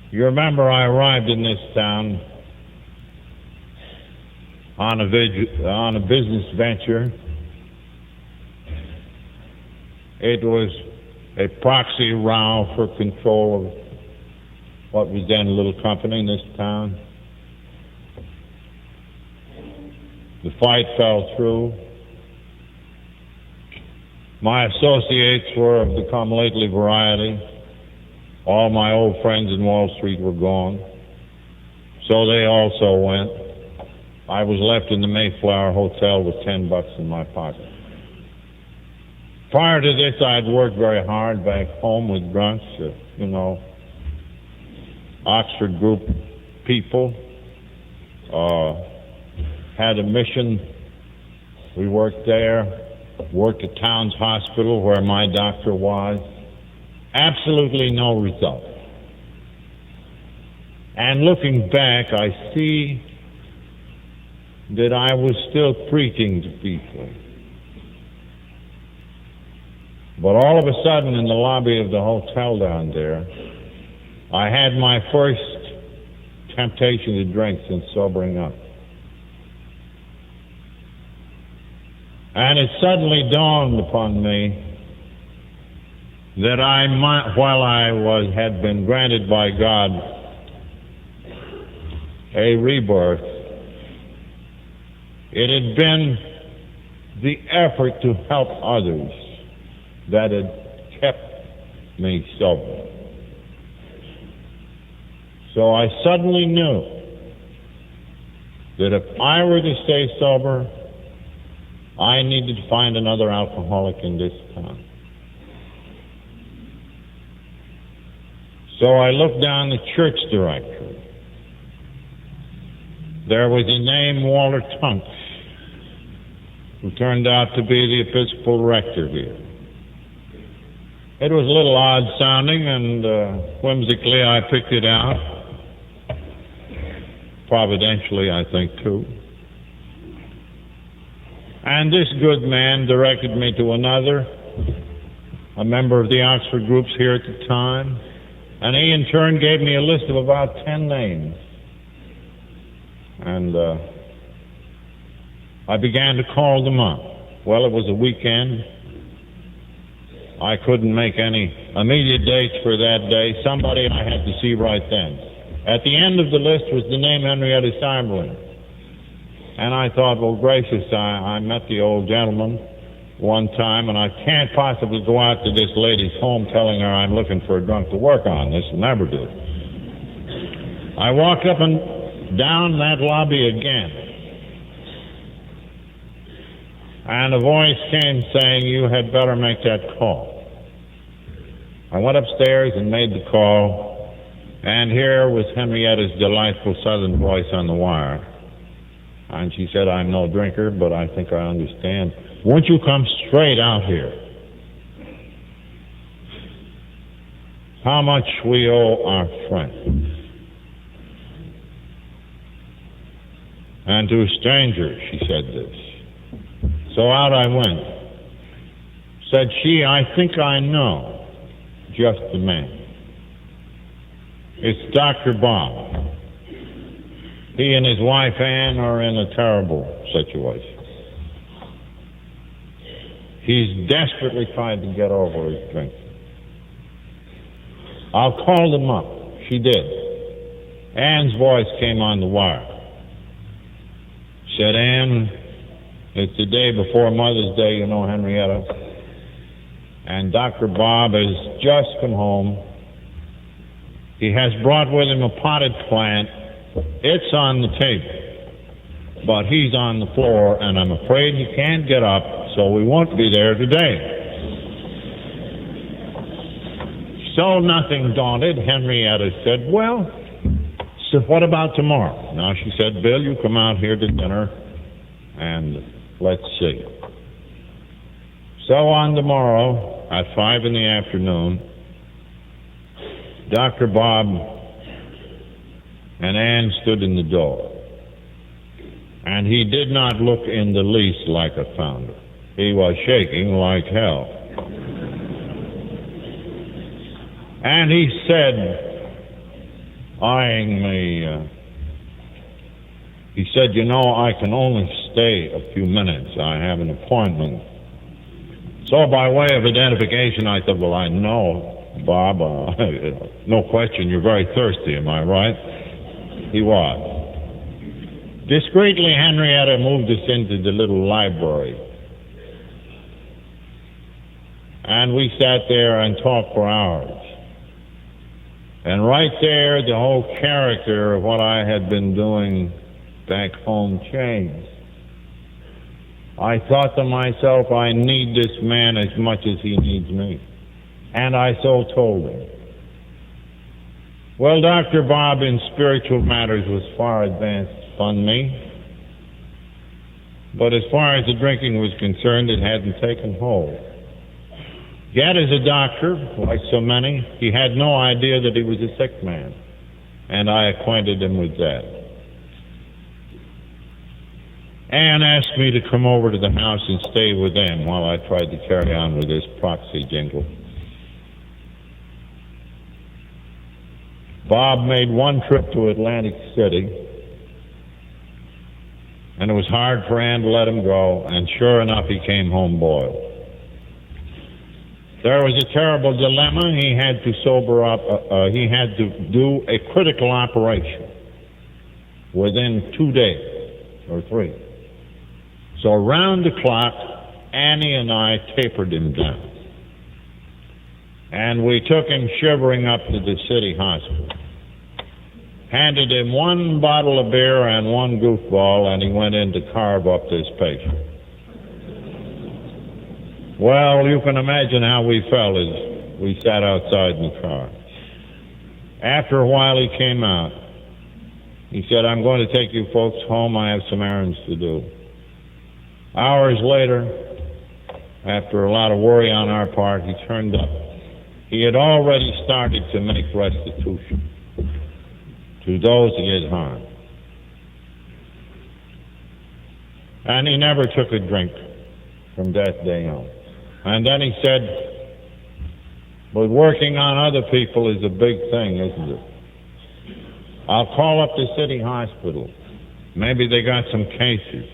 You remember I arrived in this town on a business venture. It was a proxy row for control of what was then a little company in this town. The fight fell through. My associates were of the come lately variety. All my old friends in Wall Street were gone. So they also went. I was left in the Mayflower Hotel with $10 in my pocket. Prior to this, I'd worked very hard back home with drunks, Oxford group people. Had a mission. We worked there. Worked at Towns Hospital where my doctor was. Absolutely no result. And looking back, I see that I was still preaching to people. But all of a sudden, in the lobby of the hotel down there, I had my first temptation to drink since sobering up. And it suddenly dawned upon me that I might, while I had been granted by God a rebirth, it had been the effort to help others that had kept me sober. So I suddenly knew that if I were to stay sober, I needed to find another alcoholic in this town. So I looked down the church directory. There was a name, Walter Tunks, who turned out to be the Episcopal rector here. It was a little odd sounding, and whimsically I picked it out. Providentially, I think, too. And this good man directed me to another, a member of the Oxford groups here at the time, and he in turn gave me a list of about 10 names. And I began to call them up. Well, it was a weekend. I couldn't make any immediate dates for that day. Somebody I had to see right then. At the end of the list was the name Henrietta Cyberlin. And I thought, well, gracious, I met the old gentleman one time, and I can't possibly go out to this lady's home telling her I'm looking for a drunk to work on. This will never do. I walked up and down that lobby again, and a voice came saying, you had better make that call. I went upstairs and made the call, and here was Henrietta's delightful southern voice on the wire. And she said, I'm no drinker, but I think I understand. Won't you come straight out here? How much we owe our friends. And to a stranger, she said this. So out I went. Said she, I think I know just the man. It's Dr. Bob. He and his wife Ann are in a terrible situation. He's desperately tried to get over his drinking. I'll call them up. She did. Ann's voice came on the wire. Said, Ann, it's the day before Mother's Day, you know, Henrietta. And Dr. Bob has just come home. He has brought with him a potted plant. It's on the table, but he's on the floor, and I'm afraid he can't get up, so we won't be there today. So nothing daunted, Henrietta said, well, so what about tomorrow? Now, she said, Bill, you come out here to dinner, and let's see. So on tomorrow, at 5 in the afternoon, Dr. Bob and Ann stood in the door. And he did not look in the least like a founder. He was shaking like hell. And he said, eyeing me. He said, "You know, I can only stay a few minutes. I have an appointment." So by way of identification, I said, "Well, I know, Bob. No question, you're very thirsty, am I right?" He was. Discreetly, Henrietta moved us into the little library. And we sat there and talked for hours. And right there, the whole character of what I had been doing back home changed. I thought to myself, I need this man as much as he needs me. And I so told him. Well, Dr. Bob in spiritual matters was far advanced on me. But as far as the drinking was concerned, it hadn't taken hold. Yet as a doctor, like so many, he had no idea that he was a sick man. And I acquainted him with that. Ann asked me to come over to the house and stay with them while I tried to carry on with this proxy jingle. Bob made one trip to Atlantic City, and it was hard for Ann to let him go, and sure enough, he came home boiled. There was a terrible dilemma. He had to sober up. He had to do a critical operation within 2 days or 3. So round the clock, Annie and I tapered him down. And we took him shivering up to the city hospital. Handed him 1 bottle of beer and 1 goofball, and he went in to carve up this patient. Well, you can imagine how we felt as we sat outside in the car. After a while, he came out. He said, "I'm going to take you folks home. I have some errands to do." Hours later, after a lot of worry on our part, he turned up. He had already started to make restitution to those he had harmed. And he never took a drink from that day on. And then he said, "But working on other people is a big thing, isn't it? I'll call up the city hospital. Maybe they got some cases."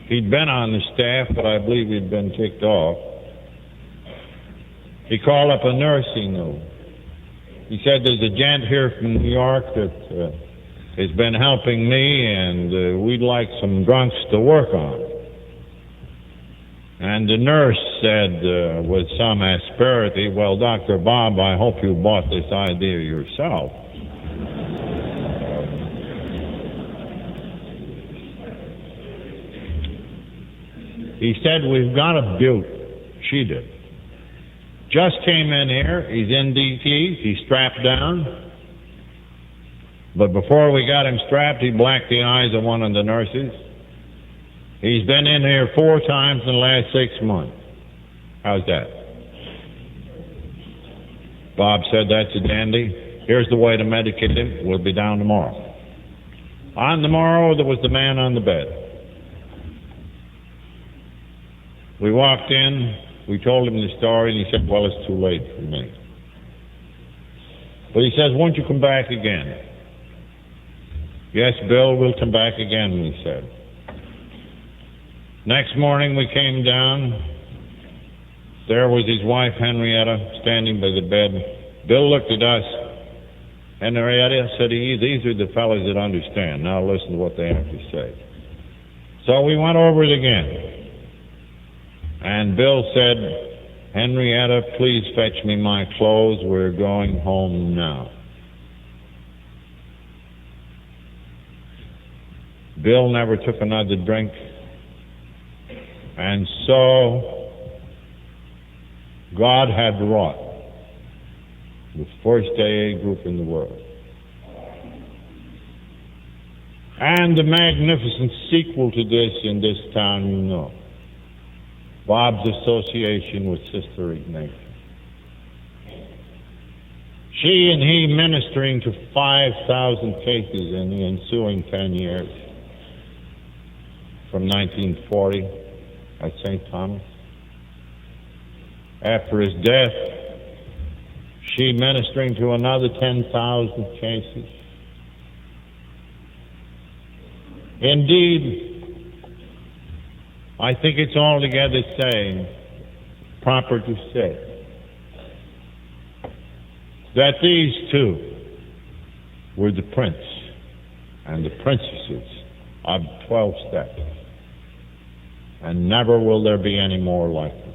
He'd been on the staff, but I believe he'd been kicked off. He called up a nurse he knew. He said, "There's a gent here from New York that has been helping me, and we'd like some drunks to work on." And the nurse said with some asperity, "Well, Dr. Bob, I hope you bought this idea yourself." He said, "We've got a beaut." She did. Just came in here. He's in DTs. He's strapped down. But before we got him strapped, he blacked the eyes of one of the nurses. He's been in here 4 times in the last 6 months. How's that? Bob said, "That's a dandy. Here's the way to medicate him. We'll be down tomorrow." On the morrow, there was the man on the bed. We walked in. We told him the story, and he said, "Well, it's too late for me." But he says, "Won't you come back again?" "Yes, Bill, we'll come back again," we said. Next morning we came down. There was his wife, Henrietta, standing by the bed. Bill looked at us. Henrietta said, "These are the fellas that understand. Now listen to what they have to say." So we went over it again. And Bill said, "Henrietta, please fetch me my clothes. We're going home now." Bill never took another drink. And so God had wrought the first AA group in the world. And the magnificent sequel to this in this town, you know. Bob's association with Sister Ignatius. She and he ministering to 5,000 cases in the ensuing 10 years, from 1940 at St. Thomas. After his death, she ministering to another 10,000 cases. Indeed, I think it's altogether proper to say that these two were the prince and the princesses of 12 steps, and never will there be any more like them.